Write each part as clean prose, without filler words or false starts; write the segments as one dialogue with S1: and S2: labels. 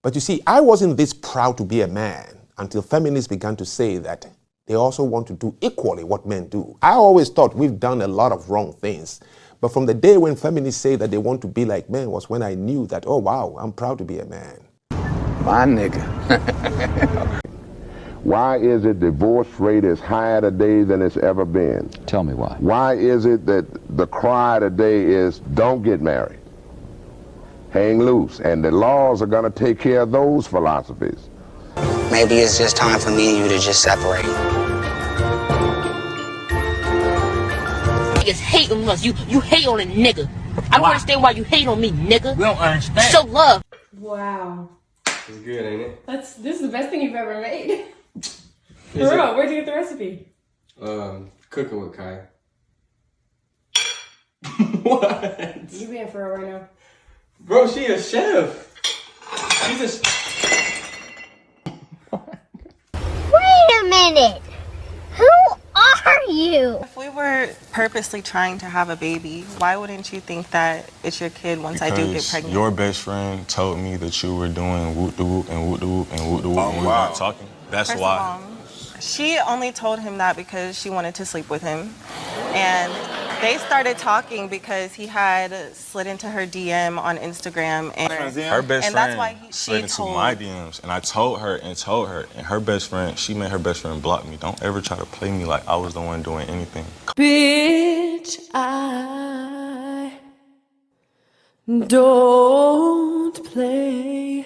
S1: But you see, I wasn't this proud to be a man until feminists began to say that they also want to do equally what men do. I always thought we've done a lot of wrong things. But from the day when feminists say that they want to be like men was when I knew that, oh wow, I'm proud to be a man.
S2: My nigga.
S3: Why is it divorce rate is higher today than it's ever been?
S2: Tell me why.
S3: Why is it that the cry today is don't get married, hang loose, and the laws are going to take care of those philosophies?
S4: Maybe it's just time for me and you to just separate.
S5: Niggas hate on us. You hate on a nigga. I don't understand why you hate on me, nigga.
S6: We don't understand.
S5: Show love.
S7: Wow.
S8: It's good, ain't it?
S7: This is the best thing you've ever made. For real, where'd you get the recipe?
S8: Cooking with Kai. What?
S7: You being for real right now?
S8: Bro, she a chef. She's a...
S9: Wait a minute! Who are you?
S10: If we were purposely trying to have a baby, why wouldn't you think that it's your kid once I do get pregnant?
S11: Your best friend told me that you were doing whoop de whoop and whoop de whoop and whoop de whoop and we weren't talking. That's
S10: First
S11: why.
S10: of all, she only told him that because she wanted to sleep with him. And they started talking because he had slid into her DM on Instagram. And
S11: Her best friend
S10: that's why
S11: slid into my DMs. And I told her. And her best friend, she made her best friend block me. Don't ever try to play me like I was the one doing anything.
S12: Bitch, I don't play.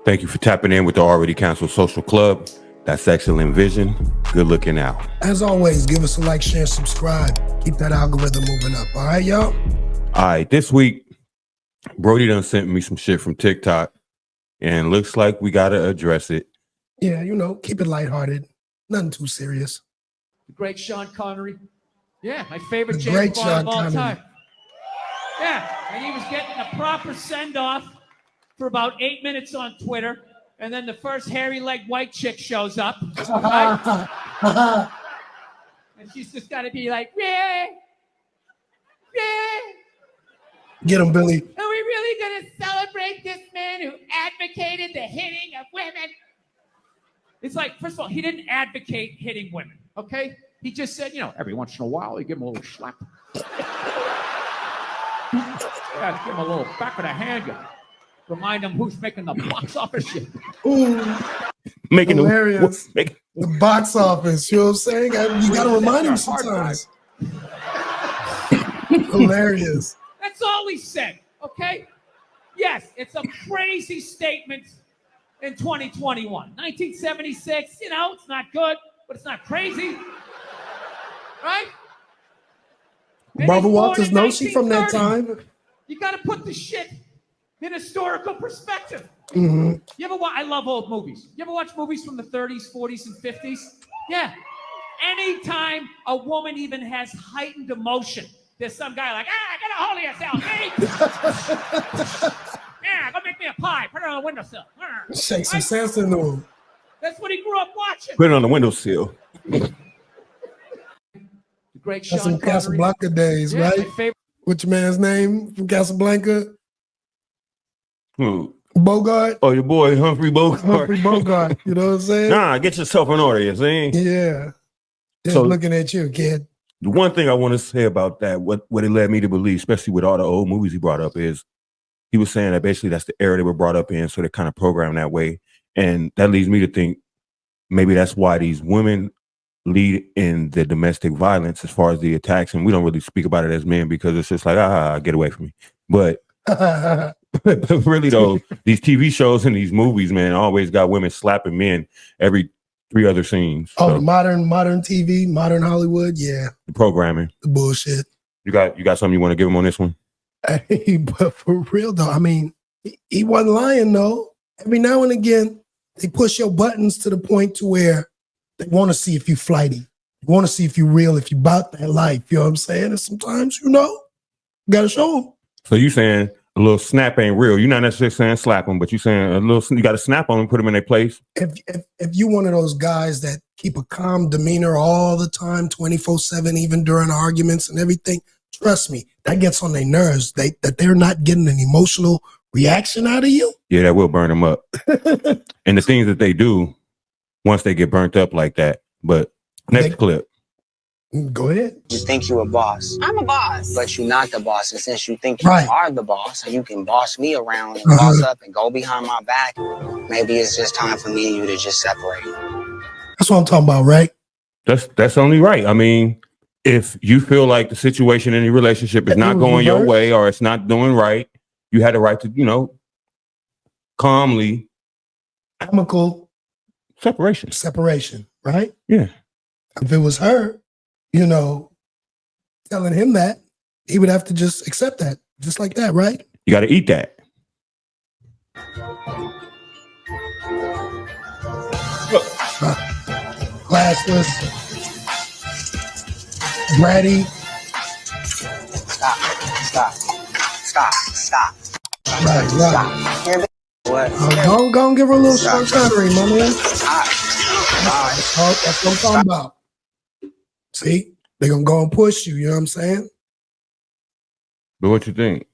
S13: Thank you for tapping in with the Already Canceled Social Club. That's excellent vision. Good looking out.
S14: As always, give us a like, share, subscribe. Keep that algorithm moving up. All right, y'all?
S13: All right, this week, Brody done sent me some shit from TikTok, and looks like we got to address it.
S14: Yeah, keep it lighthearted. Nothing too serious.
S6: The great Sean Connery. Yeah, my favorite
S14: The
S6: James
S14: great
S6: Bond
S14: Sean
S6: of all
S14: Connery.
S6: time. Yeah, and he was getting a proper send-off for about 8 minutes on Twitter, and then the first hairy-legged white chick shows up, right? And she's just got to be like, yeah, yeah.
S14: Get him, Billy.
S6: Are we really going to celebrate this man who advocated the hitting of women? It's like, first of all, he didn't advocate hitting women, okay? He just said, every once in a while, you give him a little slap. Yeah, give him a little back of the hand. You remind him who's making the box office shit.
S14: Ooh,
S13: Making
S14: hilarious. The box office, you know what I'm saying? You got to remind him sometimes. Hilarious.
S6: That's all he said, okay? Yes, it's a crazy statement in 2021. 1976, it's not good, but it's not crazy. Right?
S14: Barbara Walters knows she from that time.
S6: You got to put the shit in historical perspective.
S14: Mm-hmm.
S6: You ever watch? I love old movies. You ever watch movies from the 30s, 40s, and 50s? Yeah. Anytime a woman even has heightened emotion, there's some guy like, get a hold of yourself, hey! Yeah, go make me a pie. Put it on the windowsill.
S14: Shake some sense into him.
S6: That's what he grew up watching.
S13: Put it on the windowsill.
S6: The great
S14: That's
S6: Sean
S14: some
S6: Connery.
S14: Casablanca days,
S6: Yeah,
S14: right?
S6: my favorite.
S14: What's your man's name from Casablanca?
S13: Who?
S14: Bogart.
S13: Oh, your boy Humphrey Bogart.
S14: Humphrey Bogart. You know what I'm saying?
S13: Nah, get yourself in order, you see?
S14: Yeah. Just
S13: So-
S14: looking at you, kid.
S13: The one thing I want to say about that, what it led me to believe, especially with all the old movies he brought up, is he was saying that basically that's the era they were brought up in, so they're kind of programmed that way. And that leads me to think maybe that's why these women lead in the domestic violence as far as the attacks. And we don't really speak about it as men because it's just like, get away from me. But really though, these TV shows and these movies, man, always got women slapping men every 3 other scenes.
S14: Oh,
S13: So,
S14: the modern TV, modern Hollywood, yeah.
S13: the programming.
S14: The bullshit.
S13: You got something you want to give him on this one?
S14: Hey, but for real though, I mean, he wasn't lying though. Every now and again, they push your buttons to the point to where they want to see if you flighty. They want to see if you real, if you about that life. You know what I'm saying? And sometimes, you got to show them.
S13: So you saying a little snap ain't real. You're not necessarily saying slap them, but you're saying a little. You got to snap on them, put them in their place.
S14: If you one of those guys that keep a calm demeanor all the time, 24/7, even during arguments and everything, trust me, that gets on their nerves. That they're not getting an emotional reaction out of you.
S13: Yeah, that will burn them up. And the things that they do once they get burnt up like that. But next clip.
S14: Go ahead.
S4: You think you're a boss.
S7: I'm a boss.
S4: But you're not the boss. And since you think you
S14: Right.
S4: are the boss and you can boss me around and boss up and go behind my back, maybe it's just time for me and you to just separate.
S14: That's what I'm talking about, right?
S13: That's only right. I mean, if you feel like the situation in your relationship is not going your way or it's not doing right, you had the right to, calmly.
S14: Amicable. Separation, right?
S13: Yeah.
S14: If it was her, telling him that, he would have to just accept that, just like that, right?
S13: You got to eat that.
S14: Classless, bratty.
S4: Stop.
S14: Right.
S4: Hear me? What?
S14: Go and give her a little Sean Connery, my man.
S4: Stop.
S14: That's what I'm talking about. See? They're going to go and push you, you know what I'm saying?
S13: But what you think?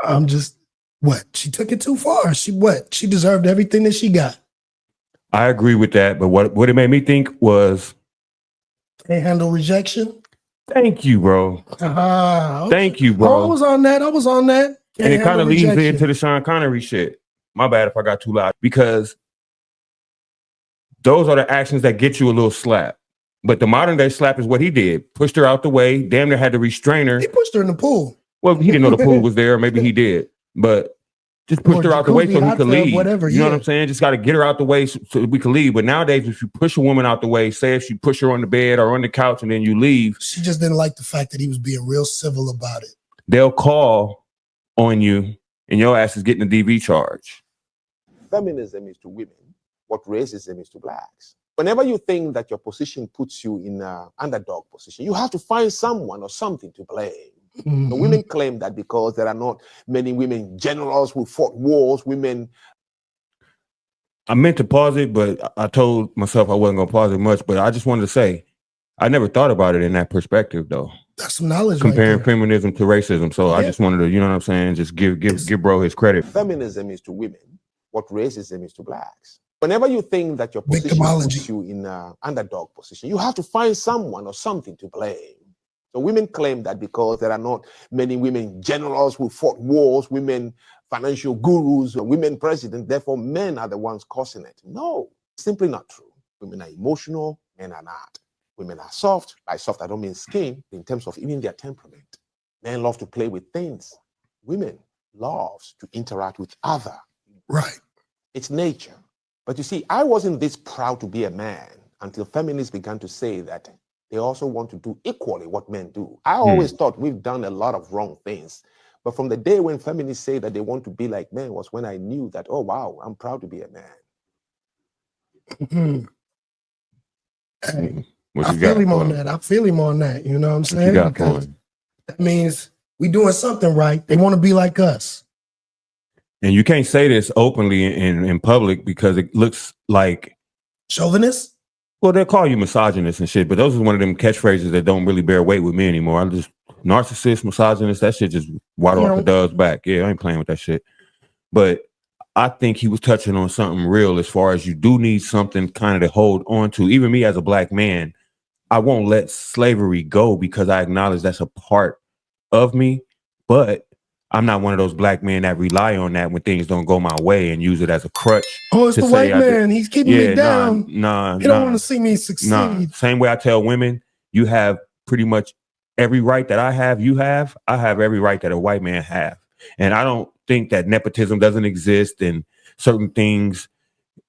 S14: I'm just, what? She took it too far. She deserved everything that she got.
S13: I agree with that, but what it made me think was...
S14: Can't handle rejection?
S13: Thank you, bro. Thank you, bro.
S14: I was on that.
S13: And it kind of leads into the Sean Connery shit. My bad if I got too loud. Because those are the actions that get you a little slap. But the modern day slap is what he did. Pushed her out the way. Damn near had to restrain her.
S14: He pushed her in the pool.
S13: Well, he didn't know the pool was there. Maybe he did. But just pushed her out the way so he could leave.
S14: Whatever,
S13: you know what I'm saying? Just got to get her out the way so we could leave. But nowadays, if you push a woman out the way, say if you push her on the bed or on the couch and then you leave.
S14: She just didn't like the fact that he was being real civil about it.
S13: They'll call on you and your ass is getting a DV charge.
S1: Feminism is to women what racism is to blacks. Whenever you think that your position puts you in an underdog position, you have to find someone or something to blame.
S14: Mm-hmm.
S1: The women claim that because there are not many women generals who fought wars, women...
S13: I meant to pause it, but I told myself I wasn't going to pause it much, but I just wanted to say, I never thought about it in that perspective, though.
S14: That's some knowledge.
S13: Comparing
S14: right
S13: feminism to racism. So I just wanted to, you know what I'm saying, just give bro his credit.
S1: Feminism is to women what racism is to blacks. Whenever you think that your position puts you in an underdog position, you have to find someone or something to blame. So women claim that because there are not many women generals who fought wars, women financial gurus, or women presidents, therefore men are the ones causing it. No, simply not true. Women are emotional, men are not. Women are soft. By soft, I don't mean skin, in terms of even their temperament. Men love to play with things. Women love to interact with other.
S14: Right.
S1: It's nature. But you see, I wasn't this proud to be a man until feminists began to say that they also want to do equally what men do. I always thought we've done a lot of wrong things. But from the day when feminists say that they want to be like men was when I knew that, oh, wow, I'm proud to be a man.
S14: Hey, I feel him on that. You know what I'm saying? Because that means we doing something right. They want to be like us.
S13: And you can't say this openly in public because it looks like
S14: chauvinist.
S13: Well, they'll call you misogynist and shit, but those are one of them catchphrases that don't really bear weight with me anymore. I'm just narcissist, misogynist. That shit just water off the dove's back. Yeah, I ain't playing with that shit. But I think he was touching on something real as far as you do need something kind of to hold on to. Even me as a black man, I won't let slavery go because I acknowledge that's a part of me, but I'm not one of those black men that rely on that when things don't go my way and use it as a crutch.
S14: Oh, it's the white man. He's keeping me down.
S13: Nah.
S14: He don't want to see me succeed.
S13: Nah. Same way I tell women, you have pretty much every right that I have, you have. I have every right that a white man have. And I don't think that nepotism doesn't exist and certain things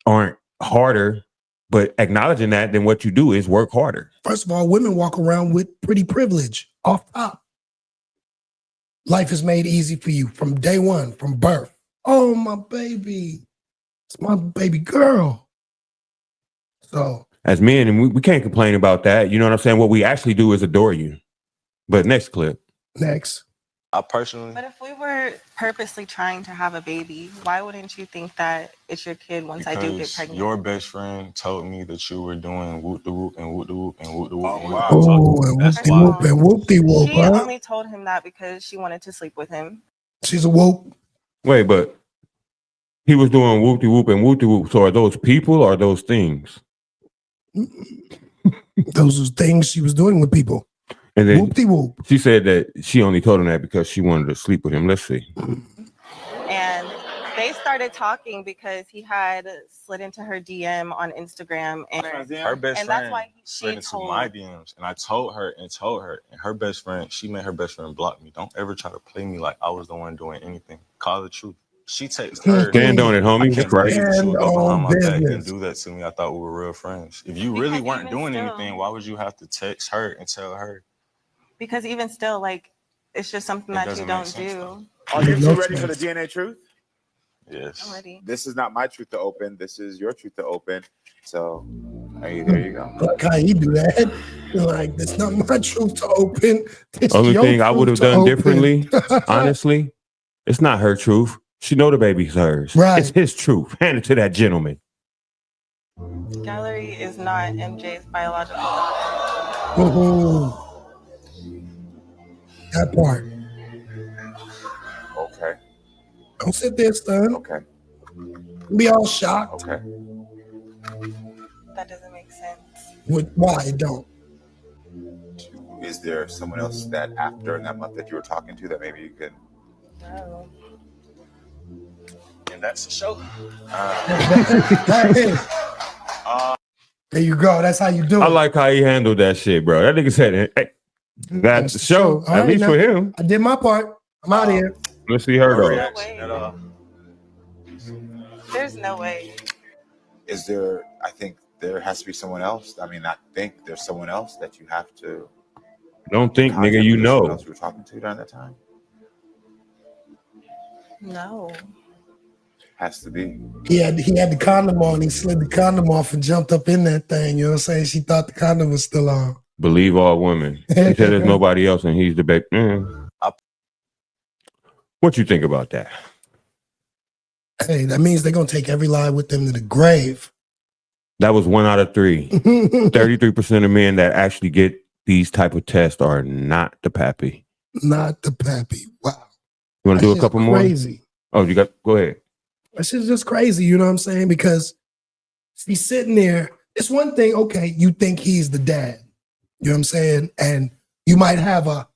S13: aren't harder, but acknowledging that, then what you do is work harder.
S14: First of all, women walk around with pretty privilege off top. Life is made easy for you from day one, from birth. Oh, my baby. It's my baby girl. So
S13: as men, and we can't complain about that. You know what I'm saying? What we actually do is adore you. But next clip.
S14: Next.
S11: I personally.
S10: But if we were purposely trying to have a baby, why wouldn't you think that it's your kid once I do get
S11: Because
S10: pregnant?
S11: your best friend told me that you were doing whoop the whoop and whoop the whoop and whoop the whoop.
S14: Oh, and whoop-de whoop and whoop-de whoop,
S10: She
S14: huh?
S10: only told him that because she wanted to sleep with him.
S14: She's a whoop.
S13: Wait, but he was doing whoop de whoop and whoop de whoop. So are those people or are those things?
S14: Those are things she was doing with people.
S13: And then
S14: Whoop de whoop.
S13: she said that she only told him that because she wanted to sleep with him. Let's see.
S10: And they started talking because he had slid into her DM on Instagram. And
S11: Her best
S10: and
S11: friend
S10: that's why
S11: slid into my DMs, and I told her, and her best friend, she made her best friend block me. Don't ever try to play me like I was the one doing anything. Call the truth. She texted her.
S13: Stand on it, homie.
S11: I can't
S13: Right.
S11: believe that you would go behind my back
S14: business.
S11: and do that to me. I thought we were real friends. If you really weren't doing anything, why would you have to text her and tell her?
S10: because even still, like, it's just something that you don't do.
S2: Are you two ready for the DNA truth?
S11: Yes.
S10: I'm ready.
S2: This is not my truth to open. This is your truth to open. So there you go.
S14: Look how he do that. Like, that's not my truth to open. It's
S13: Only
S14: your
S13: thing I would have
S14: truth to
S13: done
S14: open.
S13: differently, honestly, it's not her truth. She know the baby's hers.
S14: Right.
S13: It's his truth. Hand it to that gentleman.
S10: Gallery is not MJ's biological daughter.
S14: Oh, that part.
S2: Okay.
S14: Don't sit there, son.
S2: Okay.
S14: Be all shocked.
S2: Okay.
S10: That doesn't make sense.
S14: Why it don't?
S2: Is there someone else that after in that month that you were talking to that maybe you could?
S10: No.
S11: And that's the show.
S14: There you go. That's how you do it.
S13: I like how he handled that shit, bro. That nigga said, hey, that's the show.
S14: All
S13: At
S14: right,
S13: least
S14: now,
S13: for him.
S14: I did my part. I'm out of here.
S13: Let's see her
S2: No
S13: though.
S2: reaction at all.
S10: There's no way.
S2: Is there? I think there has to be someone else. I mean, not think. There's someone else that you have to.
S13: Don't think,
S2: contact.
S13: nigga, you
S2: There's someone
S13: know.
S2: else you were talking to during that time.
S10: No.
S2: Has to be.
S14: He had the condom on. He slid the condom off and jumped up in that thing. You know what I'm saying? She thought the condom was still on.
S13: Believe all women. He said there's nobody else and he's the baby. What you think about that?
S14: Hey, that means they're gonna take every lie with them to the grave.
S13: That was 1 out of 3. 33% of men that actually get these type of tests are not the pappy.
S14: Not the pappy. Wow.
S13: You want to do a
S14: That's
S13: couple
S14: just
S13: more?
S14: crazy.
S13: Oh, you got, go ahead.
S14: That's just crazy, you know what I'm saying? Because he's sitting there. It's one thing, okay, you think he's the dad. You know what I'm saying? And you might have a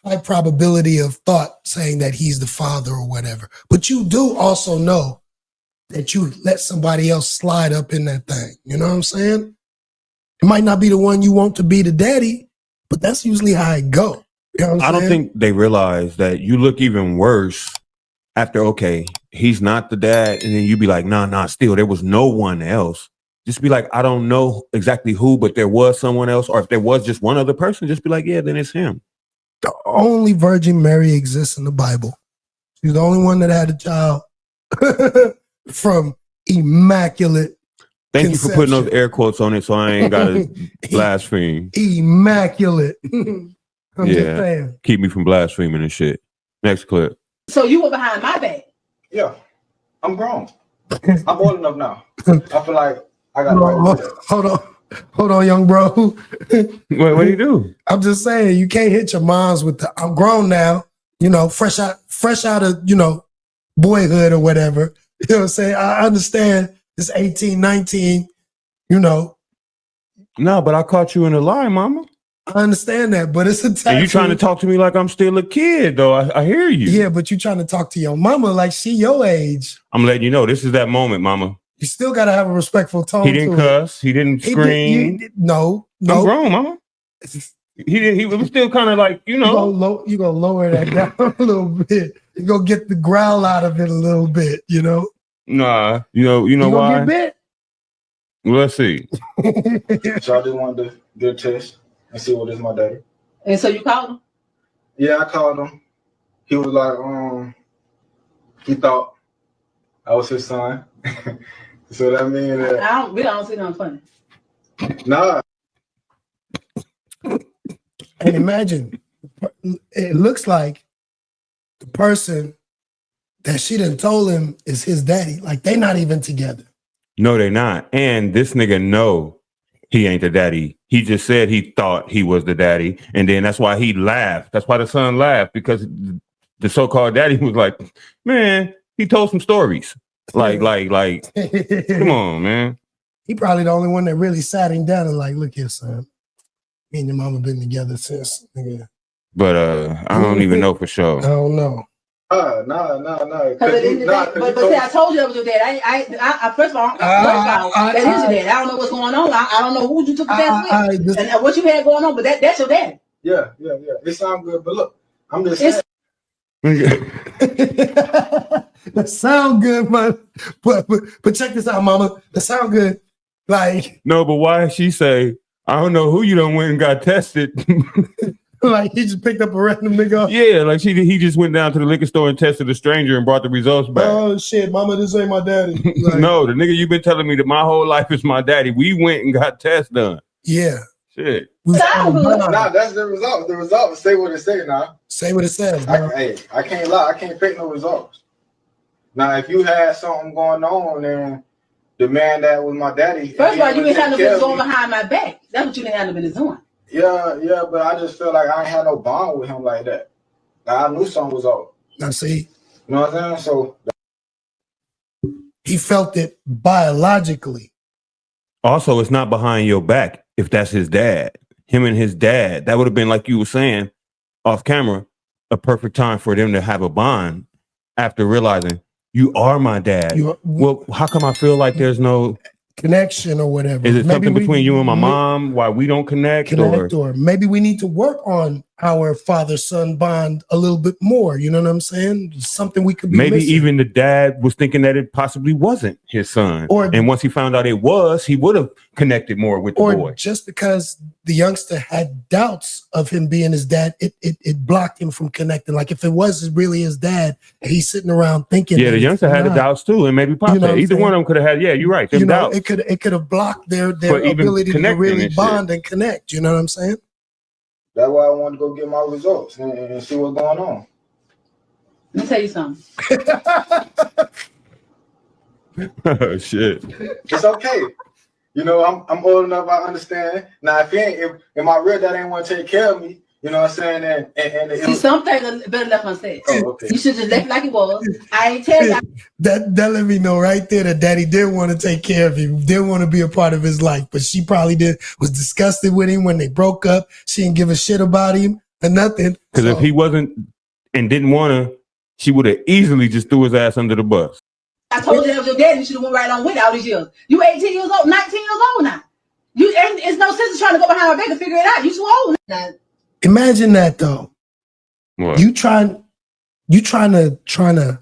S14: high probability of thought saying that he's the father or whatever. But you do also know that you let somebody else slide up in that thing. You know what I'm saying? It might not be the one you want to be the daddy, but that's usually how it go. You know what I'm
S13: I don't
S14: saying?
S13: think they realize that you look even worse after, okay, he's not the dad. And then you be like, nah, still, there was no one else. Just be like, I don't know exactly who, but there was someone else. Or if there was just one other person, just be like, yeah, then it's him.
S14: The only Virgin Mary exists in the Bible. She's the only one that had a child from immaculate
S13: Thank you for putting those air quotes on it so I ain't got to blaspheme.
S14: Immaculate. I'm just
S13: Yeah,
S14: saying.
S13: keep me from blaspheming and shit. Next clip.
S15: So you were behind my back.
S8: Yeah, I'm grown. I'm old enough now. I feel like I got the right to do that.
S14: Hold on, young bro.
S13: Wait, what do you do?
S14: I'm just saying, you can't hit your moms with the I'm grown now, you know, fresh out of, you know, boyhood or whatever. You know what I'm saying? I understand it's 18, 19, you know.
S13: No, but I caught you in a lie, mama.
S14: I understand that, but it's a time.
S13: And you trying to talk to me like I'm still a kid, though. I hear you.
S14: Yeah, but you trying to talk to your mama like she your age.
S13: I'm letting you know, this is that moment, mama.
S14: You still got to have a respectful tone.
S13: He didn't cuss. He didn't scream.
S14: No.
S13: I'm grown, mama. He was still kind of like, you know.
S14: You gonna lower that down a little bit. You gonna get the growl out of it a little bit, you know?
S13: Nah, you know why?
S14: Get bit?
S13: Well, let's see.
S8: So I just wanted to get a test and see what is my daddy.
S15: And so you called him?
S8: Yeah, I called him. He was like, he thought I was his son. So that means that
S15: We don't see nothing funny.
S8: nah.
S14: And imagine, it looks like the person that she done told him is his daddy. Like, they not even together.
S13: No, they're not. And this nigga know he ain't the daddy. He just said he thought he was the daddy. And then that's why he laughed. That's why the son laughed, because the so-called daddy was like, man, he told some stories. Like, come on, man.
S14: He probably the only one that really sat him down and like, look here, son. Me and your mama been together since, nigga.
S13: But I don't even know for sure.
S14: I don't know.
S8: No.
S15: But see, I told you that was your dad. I first of all, that is your dad. I don't know what's going on. I don't know who you took the test with and what you had going on, but that's your dad.
S8: Yeah. It sounds good, but look, I'm just saying.
S14: That sound good, man. But check this out, mama. That sound good. Like,
S13: no, but why she say, I don't know who you done went and got tested.
S14: Like, he just picked up a random nigga.
S13: Yeah, like he just went down to the liquor store and tested a stranger and brought the results back.
S14: Oh shit, mama, this ain't my daddy. Like,
S13: no, the nigga you've been telling me that my whole life is my daddy. We went and got tests done.
S14: Yeah.
S13: Shit.
S8: Nah, that's the result. The result say what it say now.
S14: Say what it says.
S8: I can't lie. I can't fake no results. Now, if you had something going on and the man that was my daddy.
S15: First of all, you ain't had no business going behind my back. That's what you didn't have no business doing.
S8: Yeah, but I just feel like I ain't had no bond with him like that. Like, I knew something was off.
S14: Now see,
S8: you know what I'm saying? So
S14: he felt it biologically.
S13: Also, it's not behind your back if that's his dad. Him and his dad, that would have been, like you were saying, off camera, a perfect time for them to have a bond after realizing you are my dad. Well, how come I feel like there's no
S14: connection or whatever?
S13: Is it something between you and my mom why we don't connect
S14: or maybe we need to work on our father-son bond a little bit more? You know what I'm saying? Something we could be
S13: maybe
S14: missing.
S13: even the dad was thinking that it possibly wasn't his son, and once he found out it was, he would have connected more with the boy.
S14: Just because the youngster had doubts of him being his dad, it blocked him from connecting. Like, if it was really his dad, and he's sitting around thinking,
S13: yeah, the youngster had the doubts too, and maybe Pop had. Either one of them could have had. Yeah, you're right. Them doubts.
S14: It could have blocked their ability to really bond and connect. You know what I'm saying?
S8: That's why I wanted to go get my results and see what's going on.
S15: Let me tell you something.
S13: Oh shit!
S8: It's okay. You know, I'm old enough. I understand. Now, if my real dad ain't want to take care of me, you know what I'm saying? And
S15: see, some things are better left unsaid.
S8: Oh, okay.
S15: You should just left it like it was. I ain't tell you.
S14: That let me know right there that daddy did want to take care of him, did want to be a part of his life, but she probably was disgusted with him when they broke up. She didn't give a shit about him or nothing.
S13: Because if he wasn't and didn't want to, she would have easily just threw his ass under the bus.
S15: I told you that was your daddy. You should have went right on with it all these years. You 18 years old, 19 years old now. It's no sense trying to go behind my back and figure it out. You too old now.
S14: Imagine that though.
S13: What?
S14: You trying to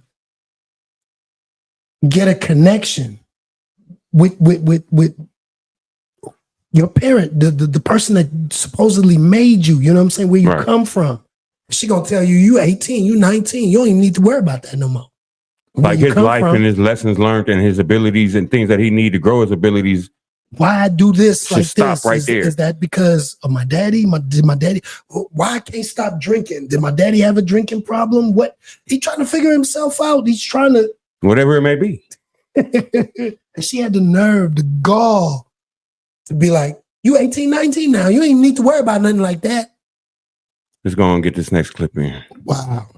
S14: get a connection with your parent, the person that supposedly made you. You know what I'm saying? Where you come from. She gonna tell you 18, you 19. You don't even need to worry about that no more.
S13: Like his life and his lessons learned and his abilities and things that he need to grow his abilities.
S14: Why I do this like
S13: stop
S14: this?
S13: right there.
S14: Is that because of my daddy? Did my daddy? Why I can't stop drinking? Did my daddy have a drinking problem? What? He trying to figure himself out. He's trying to
S13: whatever it may be.
S14: And she had the nerve, the gall to be like, you 18, 19 now. You ain't need to worry about nothing like that.
S13: Let's go and get this next clip in.
S14: Wow.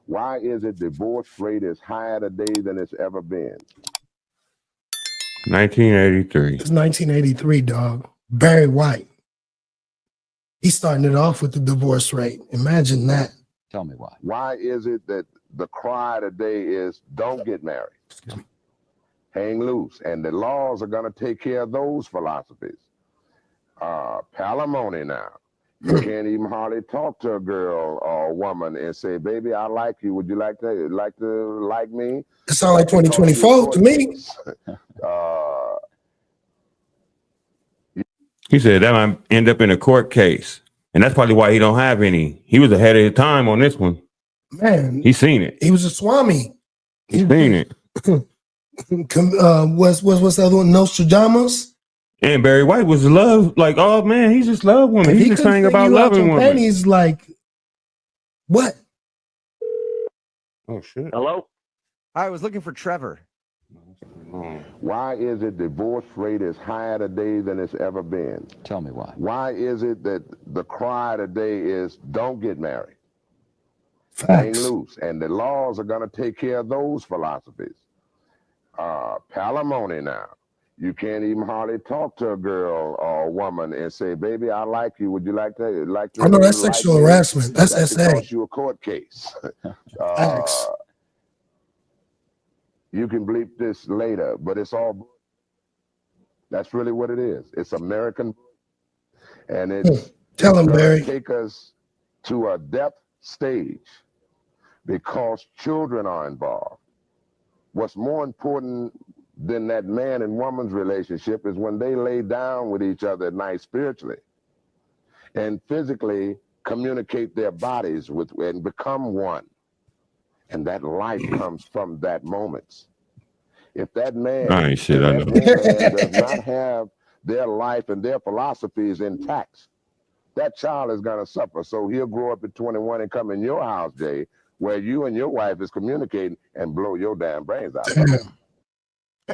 S3: Why is it divorce rate is higher today than it's ever been?
S13: 1983.
S14: It's 1983, dog. Barry White. He's starting it off with the divorce rate. Imagine that.
S3: Tell me why. Why is it that the cry today is don't get married? Hang loose. And the laws are going to take care of those philosophies. Palimony now. You can't even hardly talk to a girl or a woman and say, baby, I like you. Would you like to like me?
S14: It sounds like 2024 to me.
S13: He said that might end up in a court case. And that's probably why he don't have any. He was ahead of his time on this one.
S14: Man.
S13: He seen it.
S14: He was a Swami.
S13: He seen it.
S14: What's the other one? Nostradamus?
S13: And Barry White was love, like, oh man, he just loved women. He just sang about loving women.
S14: Pennies, like, what?
S13: Oh shit.
S16: Hello? I was looking for Trevor.
S3: Why is it divorce rate is higher today than it's ever been?
S17: Tell me why.
S3: Why is it that the cry today is don't get married?
S14: Facts.
S3: Hang loose. And the laws are going to take care of those philosophies. Palimony now. You can't even hardly talk to a girl or a woman and say, baby, I like you. Would you like to
S14: I know that's sexual harassment. That's
S3: that
S14: SA.
S3: could cost you a court case.
S14: Facts.
S3: You can bleep this later, but it's all. That's really what it is. It's American, and it's
S14: Tell him,
S3: gonna
S14: Barry.
S3: take us to a depth stage because children are involved. What's more important than that man and woman's relationship is when they lay down with each other at night spiritually and physically communicate their bodies with and become one. And that life comes from that moment. If that man
S13: I ain't shit,
S3: and
S13: I
S3: that
S13: know.
S3: woman does not have their life and their philosophies intact, that child is going to suffer. So he'll grow up at 21 and come in your house, Jay, where you and your wife is communicating and blow your damn brains out.
S14: Damn.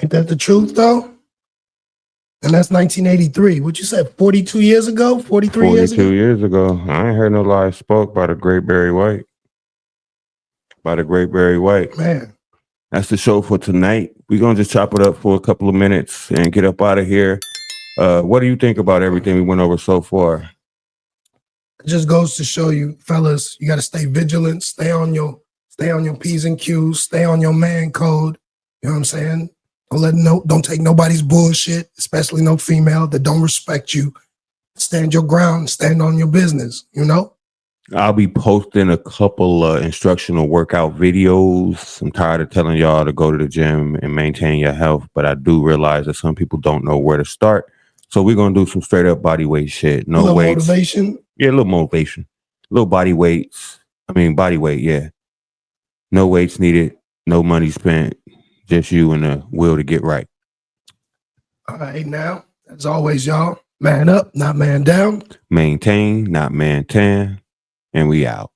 S14: Ain't that the truth, though? And that's 1983. What you said, 42 years ago? 43 years ago?
S13: 42 years ago. I ain't heard no lies spoke by the great Barry White. By the great Barry White.
S14: Man.
S13: That's the show for tonight. We're going to just chop it up for a couple of minutes and get up out of here. What do you think about everything we went over so far?
S14: It just goes to show you, fellas, you got to stay vigilant, stay on your P's and Q's, stay on your man code. You know what I'm saying? Don't take nobody's bullshit, especially no female that don't respect you. Stand your ground, stand on your business, you know?
S13: I'll be posting a couple instructional workout videos. I'm tired of telling y'all to go to the gym and maintain your health, but I do realize that some people don't know where to start. So we're going to do some straight up body weight shit. No weights.
S14: Motivation.
S13: Yeah, a little motivation. Little body weights. Body weight, yeah. No weights needed. No money spent. Just you and the will to get right.
S14: All right, now, as always, y'all, man up, not man down.
S13: Maintain, not man tan. And we out.